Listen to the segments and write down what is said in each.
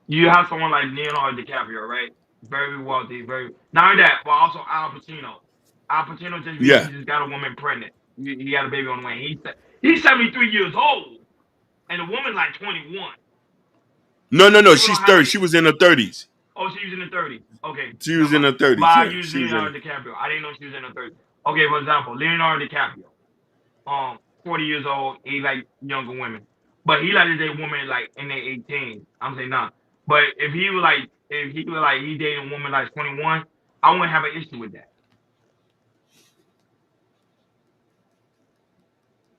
You have someone like Leonardo DiCaprio, right? Very wealthy, very not only that, but also Al Pacino. Al Pacino he Yeah. just got a woman pregnant. He got a baby on the way. He's 73 years old, and the woman's like 21. No, no, no. People She's don't have 30. a. She was in her 30s. Oh, she was in the 30s. Okay, She never was in mind. her But 30s. I Yeah, use she was in Leonardo it. DiCaprio. I didn't know she was in her 30s. Okay, for example, Leonardo DiCaprio. 40 years old. He like younger women, but he like to date women like in their 18. I'm saying nah. But if he dating a woman like 21, I wouldn't have an issue with that.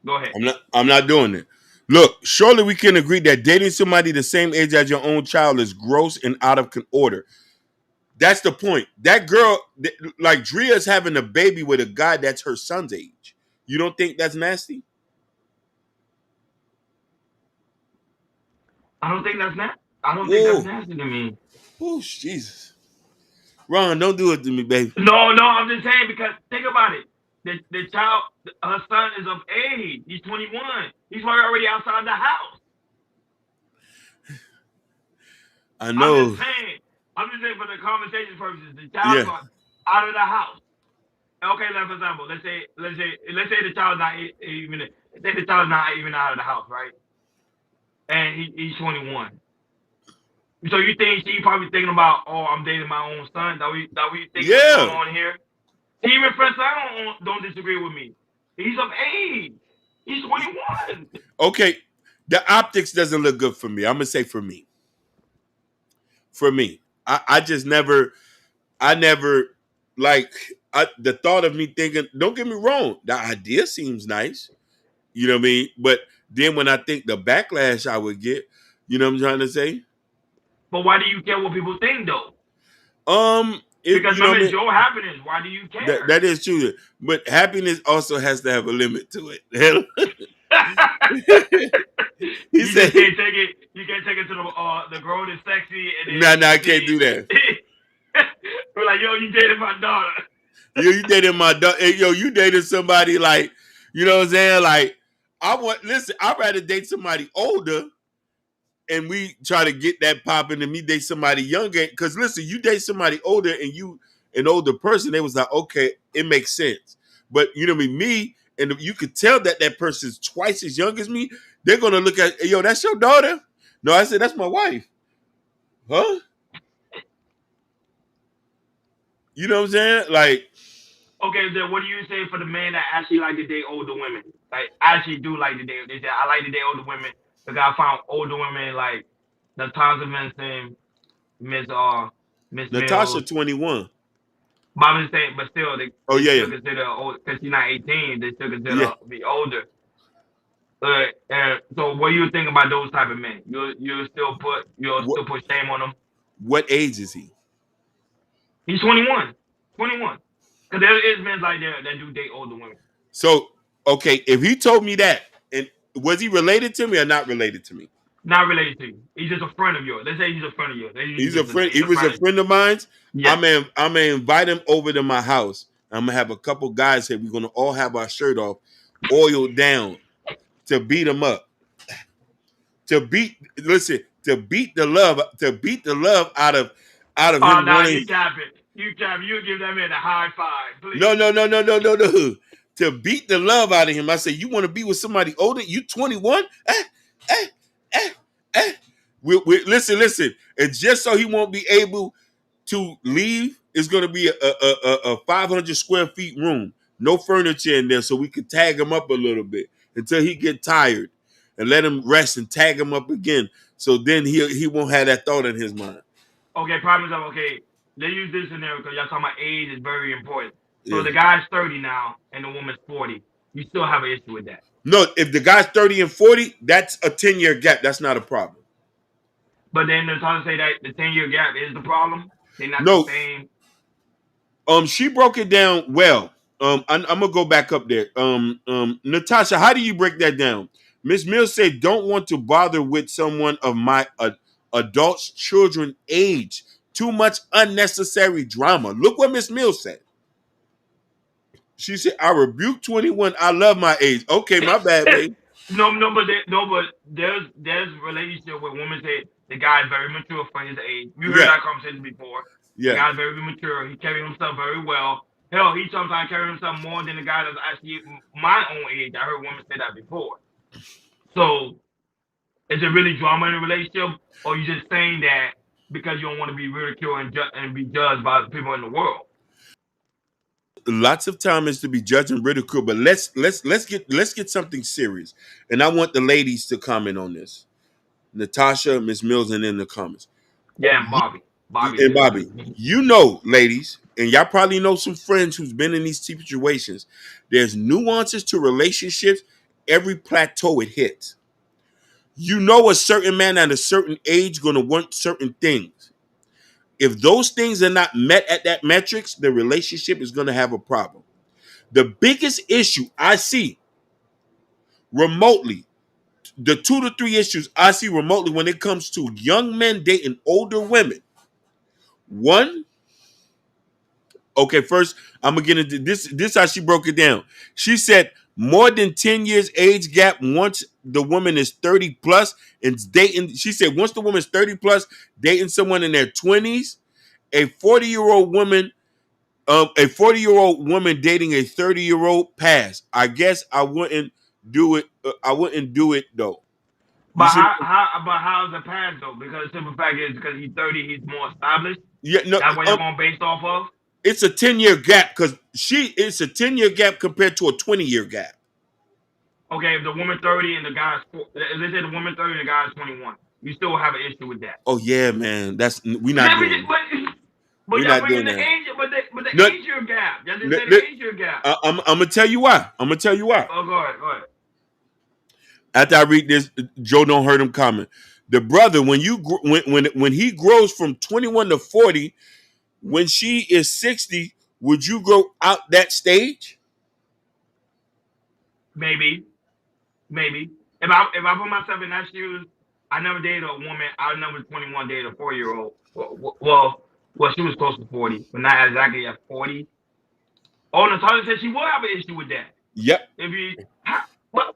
Go ahead. I'm not doing it. Look, surely we can agree that dating somebody the same age as your own child is gross and out of order. That's the point. That girl, like Dria's having a baby with a guy that's her son's age. You don't think that's nasty? I don't think that's not. I don't think that's Whoa. nasty to me. Oh, Jesus. Ron, don't do it to me, baby. No, no, I'm just saying because think about it. The child, her son is of age. He's 21. He's already outside the house. I I'm just know. saying. I'm just saying for the conversation purposes, the child's Yeah. out of the house. Okay, like for example, let's say the child's not even let's say the child's not even out of the house, right? And he's 21. So you think she probably thinking about, oh, I'm dating my own son? That we think what's going Yeah. on here? She even Prince don't disagree with me. He's of age. He's 21. Okay. The optics doesn't look good for me. I'm gonna say for me. For me. I just never I never like the thought of me thinking, don't get me wrong, the idea seems nice. You know what I mean? But then when I think the backlash I would get, you know what I'm trying to say? But why do you care what people think though? It Because you know some what I is mean? your happiness. Why do you That care? that is true. But happiness also has to have a limit to it. He You just said, can't take it. You can't take it to the grown and sexy, and then nah, you nah, I just can't do that. say, we're like, yo, you dated my daughter. You dated my hey, yo, you dated somebody like, you know what I'm saying? Like, I'd rather date somebody older and we try to get that popping and me date somebody younger. Cause listen, you date somebody older and you an older person, they was like, okay, it makes sense. But you know what I mean? Me, and you could tell that that person's twice as young as me, they're gonna look at, hey, yo, that's your daughter? No, I said, that's my wife. Huh? You know what I'm saying? Like, Okay, then what do you say for the men that actually like to date older women? Like, actually do like to date. They say I like to date older women because I found older women like Natasha Vincent, Miss Miss Natasha Mills. 21. But I'm just saying, but still, Oh, they yeah, yeah. still consider old because she's not 18. They still Yeah. consider be older. So what do you think about those type of men? You'll What still put shame on them. what age is he? He's 21. 21. Because there is men like that do date older women. So, okay, if he told me that, and was he related to me or not related to me? Not related to you. He's just a friend of yours. Let's say he's a friend of yours. Let's use He's a this friend. tonight. He He's a was a friend of friend of mine. Yes. I'm gonna invite him over to my house. I'm gonna have a couple guys here. We're gonna all have our shirt off, oiled down, to beat him up. To beat the love out of Oh, him no, you wanting. cap it. You cap it. You give that man a high five, No, please. no, no, no, no, no, no. To beat the love out of him. I say, you want to be with somebody older? You 21? Eh, eh, eh. Listen, listen. And just so he won't be able to leave, it's going to be a 500 square feet room. No furniture in there so we can tag him up a little bit until he get tired and let him rest and tag him up again. So then he won't have that thought in his mind. Okay, problem is, okay, let's use this scenario because y'all talking about age is very important. So Yeah. the guy's 30 now and the woman's 40. You still have an issue with that. No, if the guy's 30 and 40, that's a 10-year gap. That's not a problem. But then they're trying to say that the 10-year gap is the problem. They're not the No, same. she broke it down well. I'm gonna go back up there. Natasha, how do you break that down? Miss Mills said, "Don't want to bother with someone of my adults, children age. Too much unnecessary drama." Look what Miss Mills said. She said, "I rebuke 21. I love my age." Okay, my bad, babe. No, but there's relationship where women say The guy is very mature for his age. You heard Yeah, that conversation before. The yeah. guy's very mature. He carries himself very well. Hell, he sometimes carries himself more than the guy that's actually my own age. I heard women say that before. So, is it really drama in a relationship, or you just saying that because you don't want to be ridiculed and be judged by the people in the world? Lots of time is to be judged and ridiculed, but let's get something serious. And I want the ladies to comment on this. Natasha, Miss Mills, and in the comments. Yeah, and Bobby. Bobby And too. Bobby, you know, ladies, and y'all probably know some friends who's been in these situations. There's nuances to relationships. Every plateau it hits. You know, a certain man at a certain age gonna want certain things. If those things are not met at that metrics, the relationship is gonna have a problem. The biggest issue I see remotely, the 2 to 3 issues I see remotely when it comes to young men dating older women. One, okay, first I'm gonna get into this. This how she broke it down. She said more than 10 years age gap once the woman is 30 plus and dating. She said once the woman's 30 plus dating someone in their 20s, a 40-year-old woman, a 40-year-old woman dating a 30-year-old pass. I guess I wouldn't do it. I wouldn't do it though. You But should. how's the past though? Because the simple fact is because he's 30, he's more established. Yeah, no. That's what you're going based off of. It's a 10-year gap because it's a 10-year gap compared to a 20-year gap. Okay, if the woman 30 and the guy's, they say the woman 30 and the guy's 21, you still have an issue with that. Oh yeah, man. We're not doing that. But We're y'all not bringing doing the that. age, but the No, age year gap. Y'all just no, say no, the age year gap. I'm gonna tell you why. I'm gonna tell you why. Oh, go ahead. After I read this, Joe don't hurt him comment. The brother, when he grows from 21 to 40, when she is 60, would you grow out that stage? Maybe. If I put myself in that shoes, I never dated a woman. I never 21 dated a 4-year-old. Well, she was close to 40, but not exactly at 40. Oh, Natalia said she will have an issue with that. Yep. If you, what?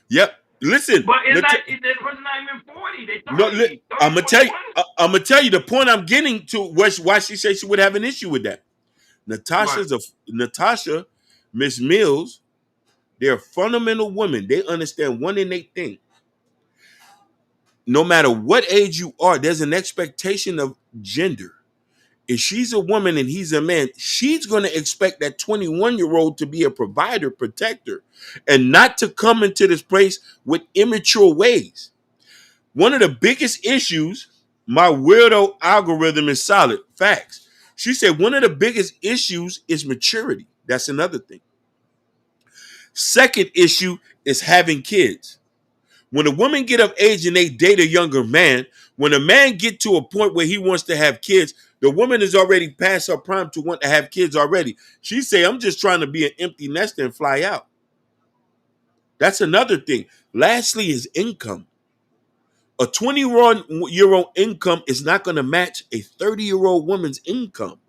Yep. Listen, but it's not. The person not even 40. They 30. No, 30 I'm gonna tell you. I'm gonna tell you the point I'm getting to. Why she said she would have an issue with that. Natasha, Miss Mills. They're fundamental women. They understand one innate thing. No matter what age you are, there's an expectation of gender. If she's a woman and he's a man, she's going to expect that 21-year-old to be a provider, protector, and not to come into this place with immature ways. One of the biggest issues, my weirdo algorithm is solid. Facts. She said one of the biggest issues is maturity. That's another thing. Second issue is having kids. When a woman get of age and they date a younger man, when a man get to a point where he wants to have kids, the woman is already past her prime to want to have kids already. She say, I'm just trying to be an empty nester and fly out. That's another thing. Lastly is income. A 20-year-old income is not going to match a 30-year-old woman's income.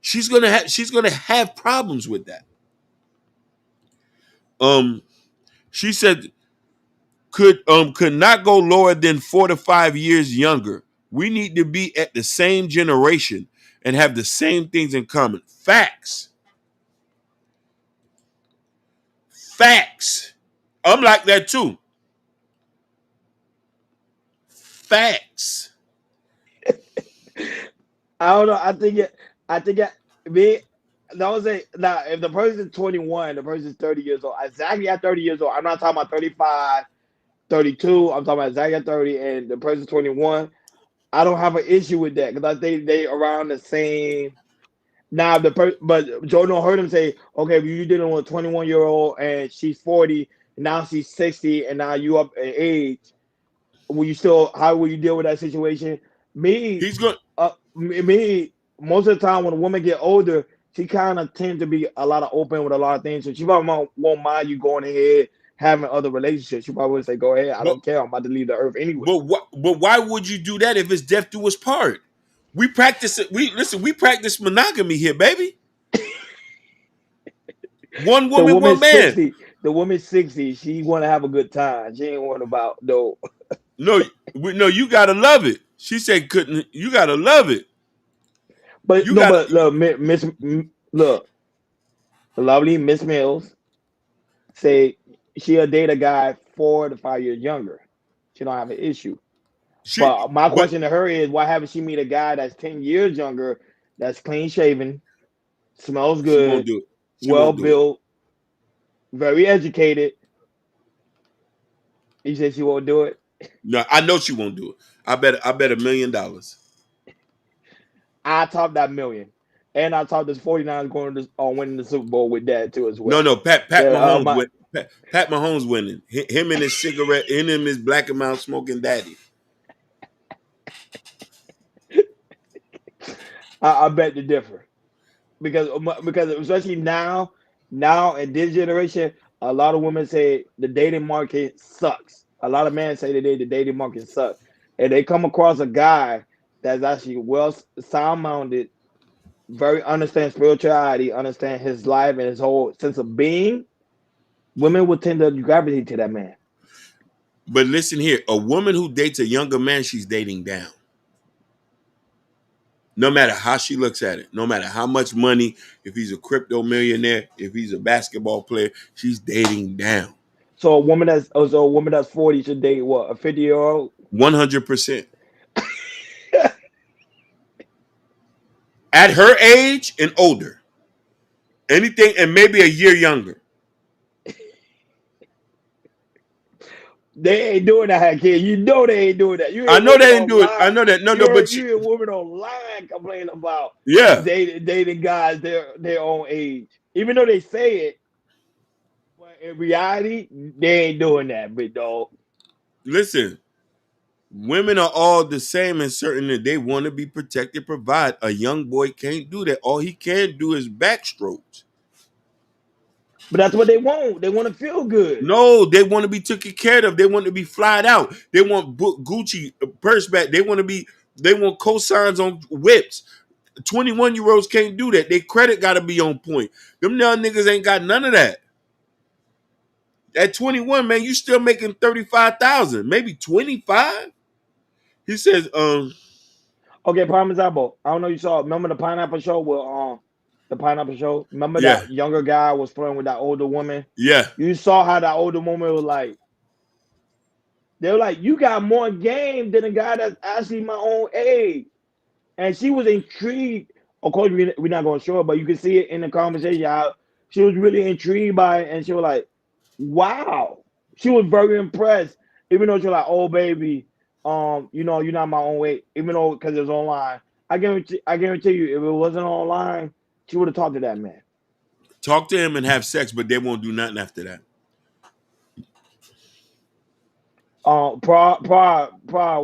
She's gonna have problems with that. She said could not go lower than 4 to 5 years younger. We need to be at the same generation and have the same things in common. Facts. I'm like that too. Facts. I don't know. Me. That was now. If the person's 21, the person's 30 years old. Exactly at 30 years old. I'm not talking about 35, 32. I'm talking about exactly at 30, and the person's 21. I don't have an issue with that because I think they around the same. Now but Joe don't heard him say, okay, if you dealing with a 21-year-old and she's 40, now she's 60, and now you up in age. How will you deal with that situation? He's going. Most of the time when a woman get older, she kind of tends to be a lot of open with a lot of things. So she probably won't mind you going ahead having other relationships. She probably would say, "Go ahead, I don't care. I'm about to leave the earth anyway." But why would you do that if it's death do us part? We practice it. We practice monogamy here, baby. One woman, one man. 60, the woman's 60. She want to have a good time. She ain't worried about no. No, no, you gotta love it. She said, "Couldn't you gotta love it? But You no, gotta." but look, look, the lovely Miss Mills say she'll date a guy 4 to 5 years younger. She don't have an issue. She, But my but question to her is, why haven't she meet a guy that's 10 years younger, that's clean shaven, smells she won't good, do it. She well won't do it. built, very educated? You said she won't do it. No, I know she won't do it. I bet $1 million. I top that million, and I top this 49 going to winning the Super Bowl with that too as No, well. no, Pat Yeah, Mahomes win. Pat Mahomes winning. Him and his cigarette, him and his black and mild smoking daddy. I bet the differ because especially now in this generation, a lot of women say the dating market sucks. A lot of men say the dating market sucks, and they come across a guy that's actually well sound minded, very understand spirituality, understand his life and his whole sense of being. Women will tend to gravitate to that man. But listen here, a woman who dates a younger man, she's dating down. No matter how she looks at it, no matter how much money, if he's a crypto millionaire, if he's a basketball player, she's dating down. So a woman that's 40 should date what, a 50-year-old? 100%. At her age and older. Anything, and maybe a year younger. They ain't doing that, kid. You know they ain't doing that. You I hear know women they didn't do it. I online. know that. No, You but heard, you hear women online complain about yeah. dating guys their own age, even though they say it. But in reality, they ain't doing that, big dog. Listen, women are all the same and certain that they want to be protected, provide. A young boy can't do that. All he can do is backstrokes. But that's what they want. They want to feel good. No, they want to be taken care of. They want to be flyed out. They want Gucci purse back. They want cosigns on whips. 21-year-olds can't do that. Their credit got to be on point. Them young niggas ain't got none of that. At 21, man, you still making 35,000, maybe 25. He says, Okay, prime example. I don't know. You saw. Remember the Pineapple Show with the Pineapple Show. Remember yeah, that younger guy was playing with that older woman. yeah. You saw how that older woman was like. They were like, "You got more game than a guy that's actually my own age," and she was intrigued. Of course, we're not going to show it, but you can see it in the conversation how she was really intrigued by it, and she was like, "Wow!" She was very impressed, even though she was like, "Oh, baby, you're not my own weight," even though because it was online. I guarantee you, if it wasn't online, she would have talked to that man. Talk to him and have sex, but they won't do nothing after that.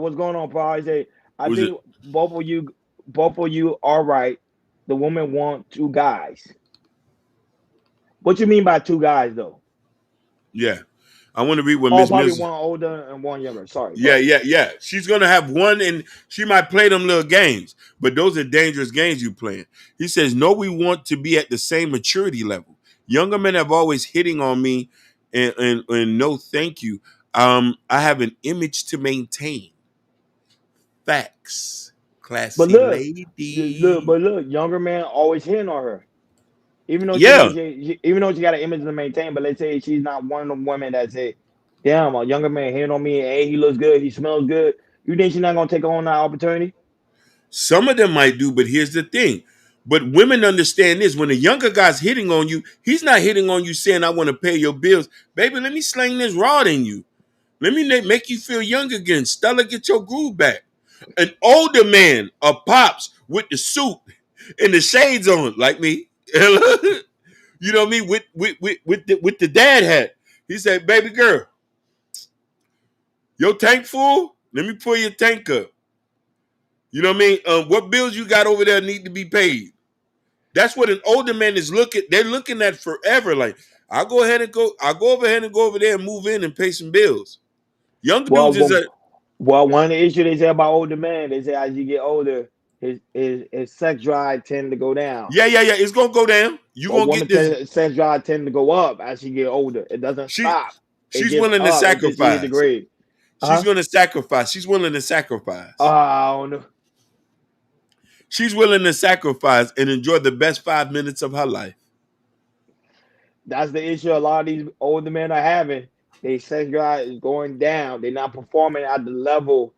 What's going on, Pra? I say, I Was it? think both of you are right. The woman want two guys. What you mean by two guys, though? Yeah. I want to read what Oh, Miss probably Mills. one older and one younger. Sorry. Yeah. She's gonna have one, and she might play them little games, but those are dangerous games you playing. He says, "No, we want to be at the same maturity level. Younger men have always hitting on me, and no, thank you. I have an image to maintain. Facts, But classy look, lady. younger man always hitting on her. Even though Yeah, even though she got an image to maintain, but let's say she's not one of them women that say, "Damn, a younger man hitting on me. Hey, he looks good. He smells good." You think she's not gonna take on that opportunity? some of them might do, but here's the thing." But women understand this: when a younger guy's hitting on you, he's not hitting on you saying, "I want to pay your bills, baby. Let me sling this rod in you. Let me make you feel young again. Stella, get your groove back." An older man, a pops with the suit and the shades on, like me. You know what I mean? With the dad hat. He said, "Baby girl, your tank full? Let me pull your tank up." You know what I mean? What bills you got over there need to be paid? That's what an older man is looking. They're looking at forever. Like, I'll go over there and move in and pay some bills. Younger Well, dudes is a one of the issues they say about older men, they say as you get older, his sex drive tend to go down. yeah. It's gonna go down. You But gonna get this. sex drive tend to go up as she get older. It doesn't She stop. It she's gets willing to up until she hit the sacrifice. grade. She's going to sacrifice. She's willing to sacrifice. I don't know. She's willing to sacrifice and enjoy the best 5 minutes of her life. That's the issue a lot of these older men are having. They sex drive is going down. They're not performing at the level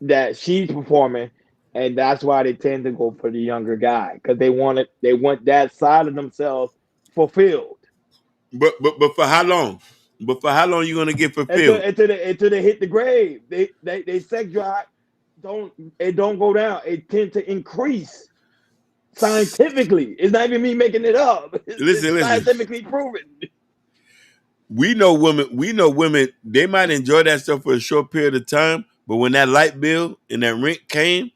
that she's performing, and that's why they tend to go for the younger guy because they want it. They want that side of themselves fulfilled. But for how long? But for how long you gonna get fulfilled? Until they hit the grave. They sex drive don't go down. It tend to increase scientifically. It's not even me making it up. It's scientifically proven. We know women, they might enjoy that stuff for a short period of time, but when that light bill and that rent came,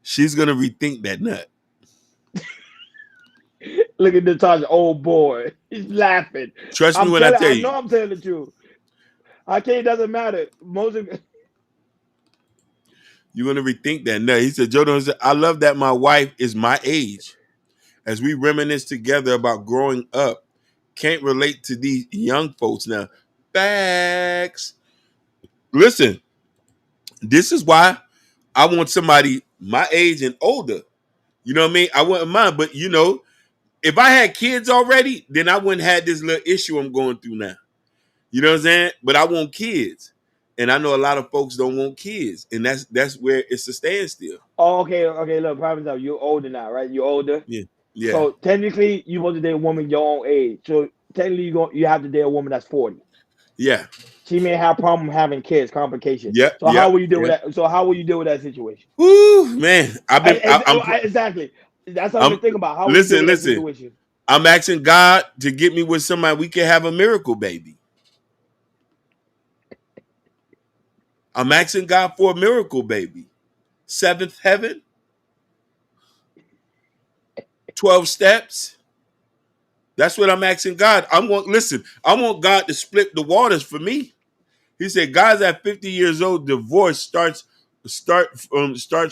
she's gonna rethink that nut. Look at Natasha, old boy. He's laughing. Trust me when I tell you. I know I'm telling the truth. It doesn't matter. Most of you're gonna rethink that nut. He said, Joe, I love that my wife is my age. As we reminisce together about growing up, can't relate to these young folks now. Facts. Listen, this is why I want somebody my age and older. You know what I mean? I wouldn't mind, but if I had kids already, then I wouldn't have this little issue I'm going through now. You know what I'm saying? But I want kids. And I know a lot of folks don't want kids. And that's where it's a standstill. Oh, okay. Look, problem is you're older now, right? You're older. Yeah. So technically, you're supposed to date a woman your own age. So technically, you have to date a woman that's 40. Yeah. She may have problem having kids, complications. Yeah. So how will you deal with that? So how will you deal with that situation? Ooh, man. Exactly. That's what I'm thinking about. How will you deal with that situation? I'm asking God to get me with somebody we can have a miracle baby. I'm asking God for a miracle baby. 7th heaven. 12 steps. That's what I'm asking God. I want God to split the waters for me. He said, guys at 50 years old, divorce starts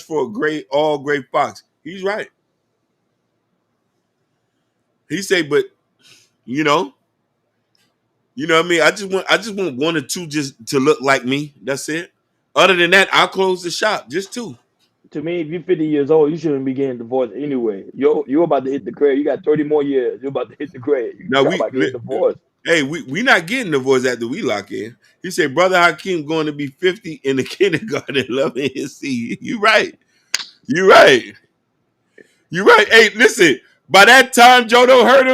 for all gray fox. He's right. He said, but you know what I mean? I just want one or two just to look like me. That's it. Other than that, I'll close the shop. Just 2. To me, if you're 50 years old, you shouldn't be getting divorced anyway. You're about to hit the grave. You got 30 more years. You're about to hit the grave. You're about to get divorced. Hey, we not getting divorced after we lock in. He said, Brother Hakeem going to be 50 in the kindergarten, loving his seed. You right. Hey, listen. By that time Jodo heard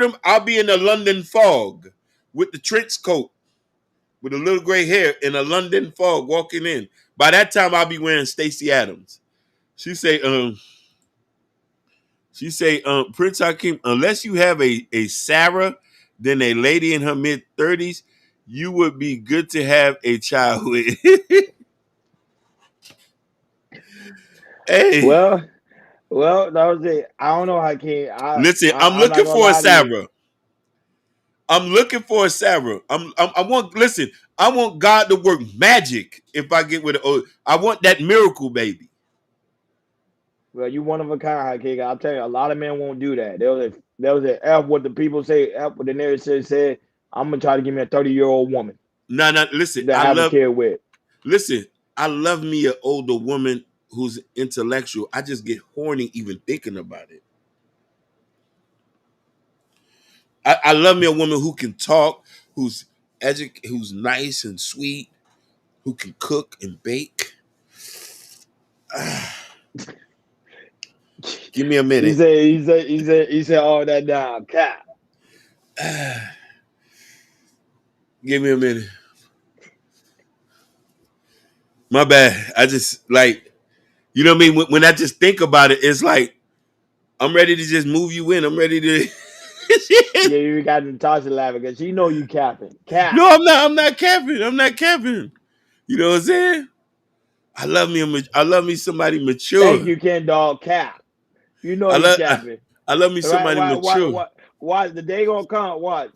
him, I'll be in the London fog with the trench coat, with a little gray hair in a London fog walking in. By that time, I'll be wearing Stacey Adams. She say, Prince Hakeem, unless you have a Sarah, then a lady in her mid-30s, you would be good to have a child with. Hey. Well, that was it. I don't know, Hakeem. Listen, I'm looking for a Sarah. I'm looking for a Sarah. I want God to work magic if I get with I want that miracle baby. Well, you one of a kind, Hakeem. I'll tell you, a lot of men won't do that. There was an F what the people say, F what the narrative said, I'm gonna try to give me a 30-year-old woman. No, listen. That I have a kid with. Listen, I love me an older woman who's intellectual. I just get horny even thinking about it. I love me a woman who can talk, who's nice and sweet, who can cook and bake. Give me a minute. He said all that down, cap. Give me a minute. My bad. I just you know what I mean? When I just think about it, it's like I'm ready to just move you in. I'm ready to. Yeah, you got Natasha laughing because she know you capping. Cap. No, I'm not capping. You know what I'm saying? I love me somebody mature. Thank you, Ken Dog. Cap. You know you capping. I love me somebody mature. Watch the day gonna come. Watch.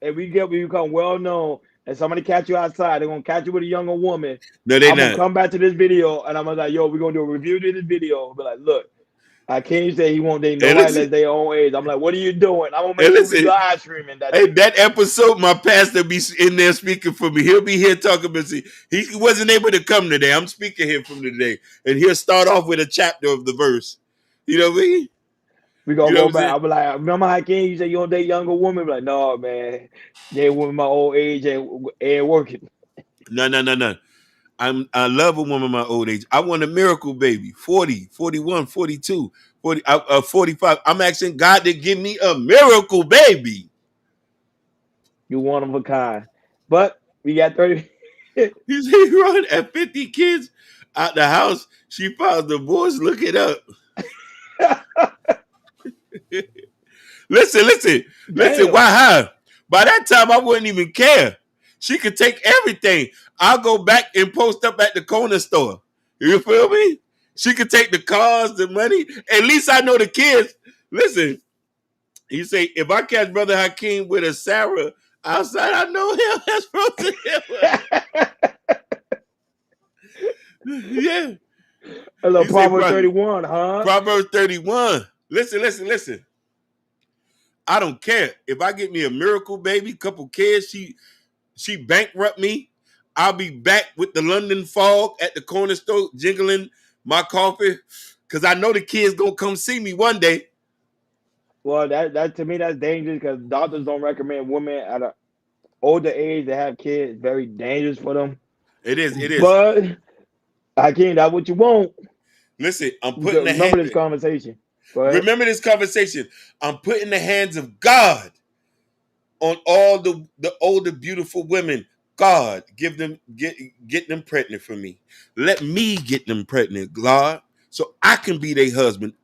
If we become well known and somebody catch you outside, they're gonna catch you with a younger woman. No, they not. I'm gonna come back to this video and I'm gonna like, yo, we're gonna do a review to this video. Be like, look, Hakeem said he won't date Hey, nobody listen. that's their own age. I'm like, what are you doing? I'm gonna Hey, make sure we listen. live streaming that. Hey, that episode, my pastor be in there speaking for me. He'll be here talking about. See, he wasn't able to come today. I'm speaking here from today, and he'll start off with a chapter of the verse. You know what I mean? We gonna You know go what I'm back. saying? I'll be like, remember Hakeem? You said you don't date younger women? Be like, no, man. They women my old age ain't working. No. I love a woman my old age. I want a miracle baby. 40, 41, 42, 45. I'm asking God to give me a miracle baby. You one of a kind. But we got 30. He said, run at 50 kids out the house. She filed divorce. Look it up. Listen. Damn. Why her? By that time, I wouldn't even care. She could take everything. I'll go back and post up at the corner store. You feel me? She could take the cars, the money. At least I know the kids. Listen, you say, if I catch Brother Hakeem with a Sarah outside, I know him. That's frozen. Yeah. Hello, You say, Proverbs 31, huh? Proverbs 31. Listen. I don't care. If I get me a miracle baby, couple kids, she bankrupt me. I'll be back with the London fog at the corner store, jingling my coffee, because I know the kids gonna come see me one day. Well, that to me that's dangerous because doctors don't recommend women at an older age to have kids. Very dangerous for them. It is. But Hakeem, that's what you want. Listen, I'm putting the Remember hand. this conversation. Go ahead. Remember this conversation. I'm putting the hands of God on all the older, beautiful women. God, get them pregnant for me. Let me get them pregnant, God, so I can be their husband.